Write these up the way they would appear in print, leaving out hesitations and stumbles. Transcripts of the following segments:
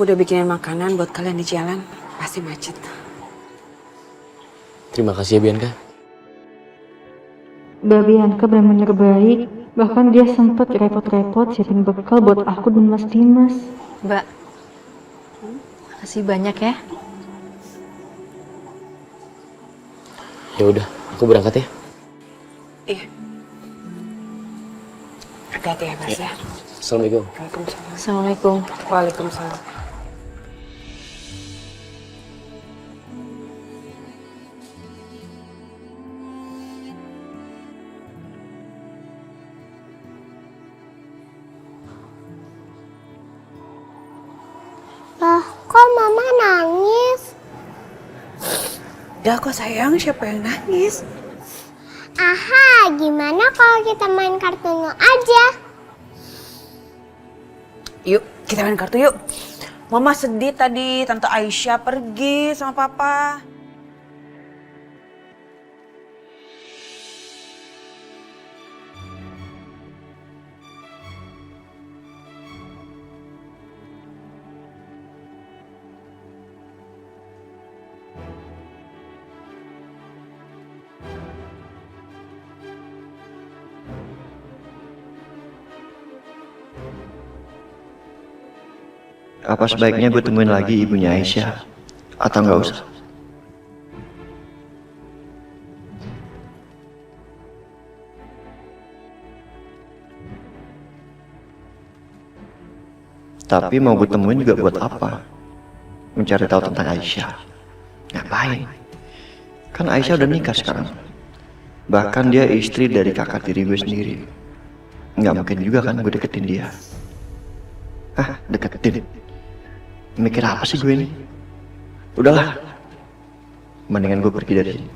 Aku udah bikinin makanan buat kalian di jalan. Pasti macet. Terima kasih ya Bianca. Mbak Bianca benar-benar baik. Bahkan dia sempat repot-repot siapin bekal buat aku dan Mas Dimas. Mbak, makasih banyak ya. Ya udah, aku berangkat ya. Iya. Hati-hati ya Mas ya. Assalamualaikum. Waalaikumsalam. Assalamualaikum. Waalaikumsalam. Loh, kok mama nangis? Ya kok sayang, siapa yang nangis? Aha, gimana kalau kita main kartu aja? Yuk, kita main kartu yuk. Mama sedih tadi, Tante Aisyah pergi sama Papa. Apa sebaiknya gue temuin lagi ibunya Aisyah? Atau nggak usah? Tapi mau gue temuin juga buat apa? Mencari tahu tentang Aisyah. Ngapain? Kan Aisyah udah nikah sekarang. Bahkan dia istri dari kakak tiri gue sendiri. Nggak mungkin juga kan gue deketin dia. Ah, deketin. Mikir apa sih gue ini? Udahlah. Mendingan gue pergi dari sini.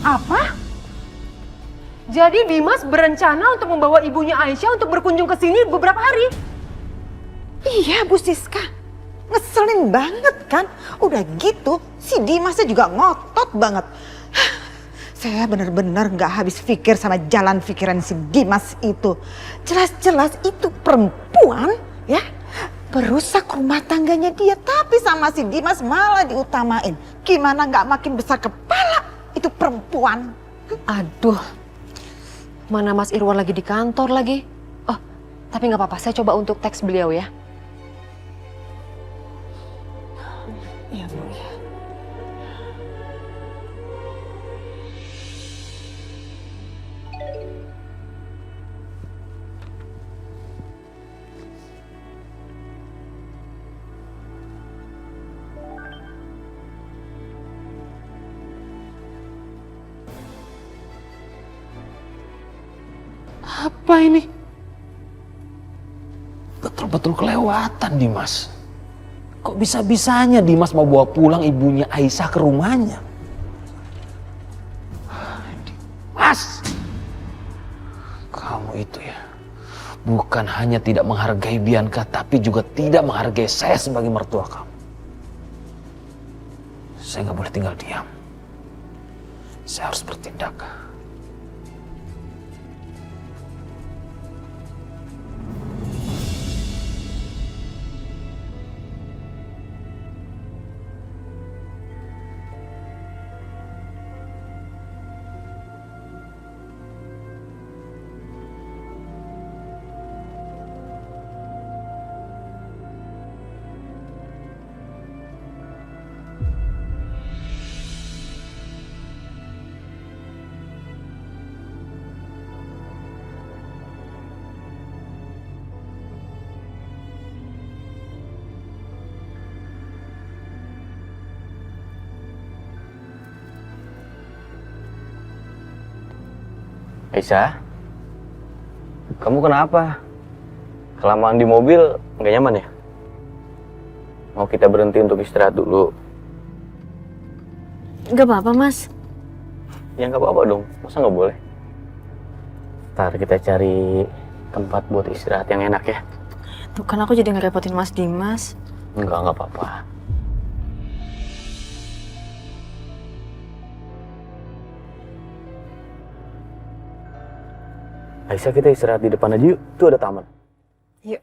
Apa? Jadi Dimas berencana untuk membawa ibunya Aisyah untuk berkunjung ke sini beberapa hari? Iya Bu Siska, ngeselin banget kan? Udah gitu si Dimasnya juga ngotot banget. Saya benar-benar nggak habis pikir sama jalan pikiran si Dimas itu. Jelas-jelas itu perempuan ya, perusak rumah tangganya dia. Tapi sama si Dimas malah diutamain. Gimana nggak makin besar kepala itu perempuan. Aduh, mana Mas Irwan lagi di kantor lagi? Oh, tapi nggak apa-apa, saya coba untuk teks beliau ya. Iya Bu ya. Apa ini? Betul-betul kelewatan Dimas. Kok bisa-bisanya Dimas mau bawa pulang ibunya Aisyah ke rumahnya? Mas! Kamu itu ya, bukan hanya tidak menghargai Bianca, tapi juga tidak menghargai saya sebagai mertua kamu. Saya nggak boleh tinggal diam. Saya harus bertindak. Aisyah, kamu kenapa? Kelamaan di mobil nggak nyaman ya? Mau kita berhenti untuk istirahat dulu? Nggak apa-apa Mas. Ya nggak apa-apa dong, masa nggak boleh? Ntar kita cari tempat buat istirahat yang enak ya. Tuh kan aku jadi ngerepotin Mas Dimas. Enggak apa-apa. Aisyah, kita istirahat di depan aja yuk. Tuh ada taman. Yuk.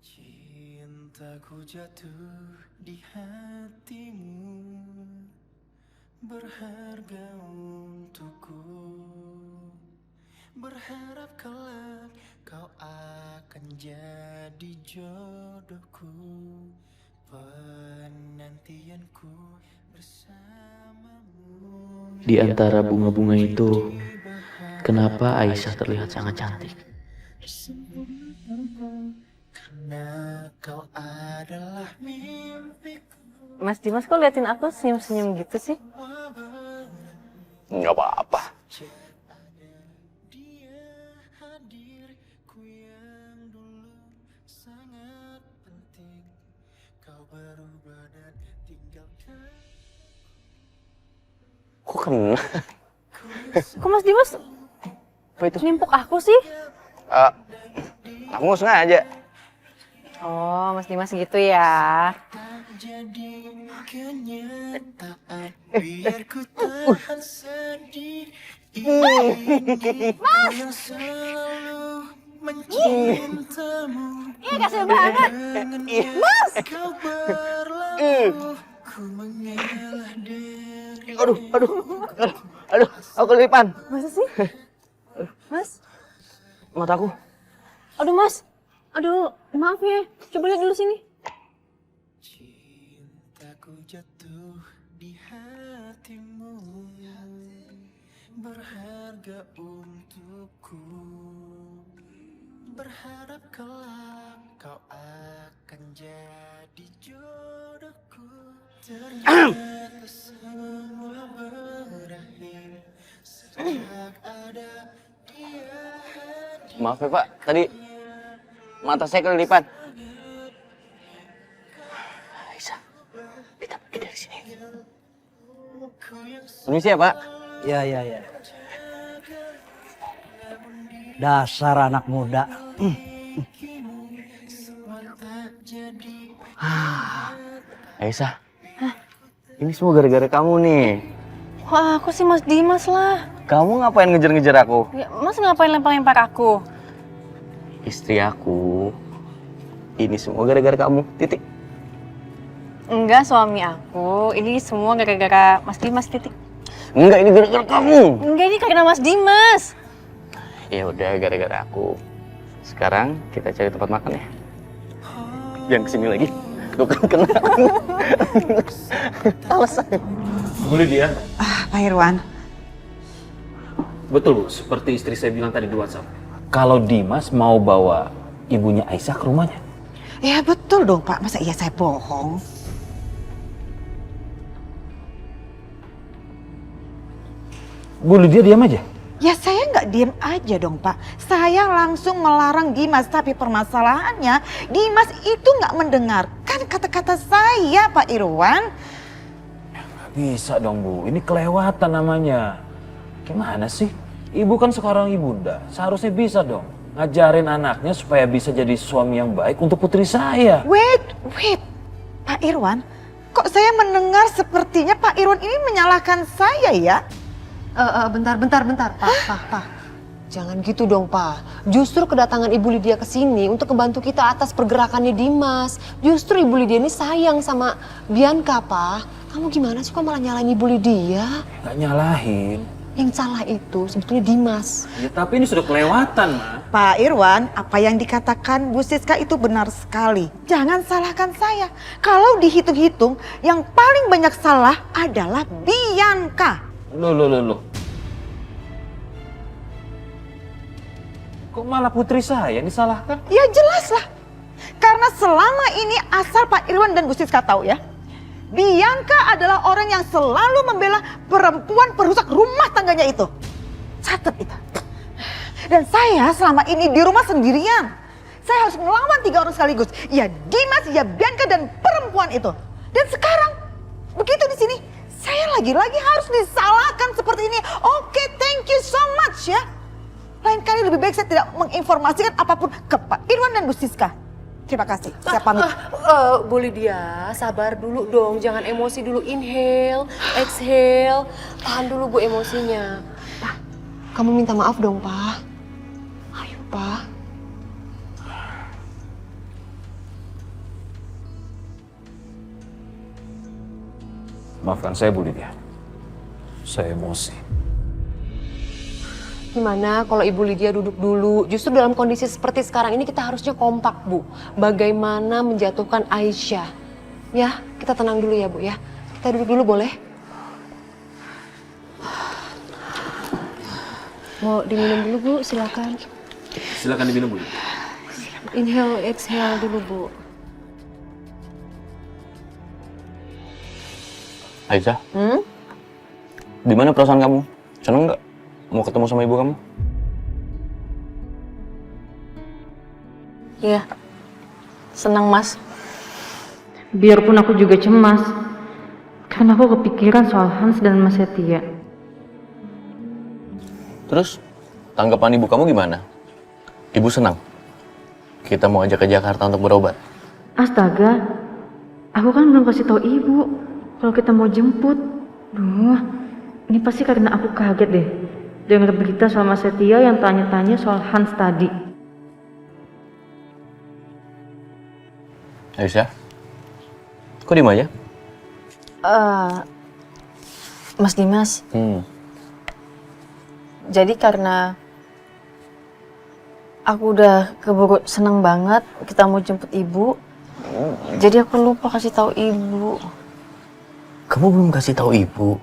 Cintaku jatuh di hatimu, berharga untukku. Berharap kelak kau akan jadi jodohku, penantianku bersamamu. Di antara bunga-bunga itu, kenapa Aisyah terlihat sangat cantik? Karena kau adalah mimpiku. Mas Dimas kok liatin aku senyum-senyum gitu sih? Nggak apa-apa. Dia hadirku yang dulu sangat penting. Kau berubah dan tinggalkan. Kok kena? Kok Mas Dimas Apa itu? nimpuk aku sih? Aku nggak sengaja. Oh, Mas Dimas gitu ya. Jadi kenyataan biar ku tahan sedih. Mas! Yang selalu mencintamu. Iya, kasih banget. Mas! Kau berlalu, ku mengalah dari. Aduh, aku kelipan. Masa sih? Mas? Mataku. Aduh, Mas. Aduh, maaf ya. Coba lihat dulu sini. Cintaku jatuh di hatimu, berharga untukku. Berharap kelak kau akan jadi jodohku. Ternyata semua berakhir sejak ada dia hadir. Maaf ya Pak, tadi mata saya kelilipan. Aisyah, kita pergi dari sini. Permisi ya Pak. Ya. Dasar anak muda. Aisyah, ini semua gara-gara kamu nih. Wah, aku sih Mas Dimas lah. Kamu ngapain ngejar-ngejar aku? Ya, Mas ngapain lempar-lempar aku? Istri aku. Ini semua gara-gara kamu, titik. Enggak, suami aku. Ini semua gara-gara Mas Dimas, titik. Enggak, ini gara-gara kamu. Enggak, ini karena Mas Dimas. Ya udah, gara-gara aku. Sekarang kita cari tempat makan ya. Jangan kesini lagi. Lu kan kena. Alasan. Boleh dia? Pak Irwan. Betul Bu, seperti istri saya bilang tadi di WhatsApp. Kalau Dimas mau bawa ibunya Aisyah ke rumahnya. Ya betul dong Pak, masa iya saya bohong? Bu Lydia diam aja. Ya saya nggak diem aja dong Pak. Saya langsung melarang Dimas, tapi permasalahannya Dimas itu nggak mendengarkan kata-kata saya Pak Irwan. Nggak bisa dong Bu, ini kelewatan namanya. Gimana sih? Ibu kan sekarang ibunda, seharusnya bisa dong ngajarin anaknya supaya bisa jadi suami yang baik untuk putri saya. Wait, Pak Irwan, kok saya mendengar sepertinya Pak Irwan ini menyalahkan saya ya? Bentar, Pak. Jangan gitu dong, Pak. Justru kedatangan Ibu Lydia ke sini untuk membantu kita atas pergerakannya Dimas. Justru Ibu Lydia ini sayang sama Bianca, Pak. Kamu gimana sih kok malah nyalain Ibu Lydia? Nggak nyalahin. Yang salah itu sebetulnya Dimas. Ya tapi ini sudah kelewatan, Ma. Pak Irwan, apa yang dikatakan Bu Siska itu benar sekali. Jangan salahkan saya. Kalau dihitung-hitung, yang paling banyak salah adalah Bianca. Loh. Kok malah putri saya yang disalahkan? Ya jelas lah. Karena selama ini asal Pak Irwan dan Bu Siska tahu ya, Bianca adalah orang yang selalu membela perempuan perusak rumah tangganya itu. Catat itu. Dan saya selama ini di rumah sendirian. Saya harus melawan 3 orang sekaligus. Ya Dimas, ya Bianca, dan perempuan itu. Dan sekarang, begitu di sini, saya lagi-lagi harus disalahkan seperti ini. Oke, thank you so much ya. Lain kali lebih baik saya tidak menginformasikan apapun ke Pak Irwan dan Bu Siska. Terima kasih, saya pamit. Bu Lydia, sabar dulu dong, jangan emosi dulu. Inhale, exhale, tahan dulu Bu emosinya. Pak, kamu minta maaf dong Pak. Ayo Pak. Maafkan saya, Bu Lydia. Saya emosi. Gimana kalau Ibu Lydia duduk dulu? Justru dalam kondisi seperti sekarang ini kita harusnya kompak, Bu. Bagaimana menjatuhkan Aisyah. Ya, kita tenang dulu ya, Bu ya. Kita duduk dulu boleh? Mau diminum dulu, Bu? Silakan. Silakan diminum, Bu. Inhale, exhale dulu, Bu. Aisyah, gimana perasaan kamu? Seneng nggak mau ketemu sama ibu kamu? Iya, senang Mas. Biarpun aku juga cemas, karena aku kepikiran soal Hans dan Mas Setia. Terus, tanggapan ibu kamu gimana? Ibu senang? Kita mau ajak ke Jakarta untuk berobat. Astaga, aku kan belum kasih tahu ibu kalau kita mau jemput. Duh, ini pasti karena aku kaget deh dengar berita soal Mas Setia yang tanya-tanya soal Hans tadi. Aisyah, kok diem aja? Mas Dimas, jadi karena aku udah keburu seneng banget kita mau jemput ibu, jadi aku lupa kasih tahu ibu. Kamu belum kasih tahu ibu?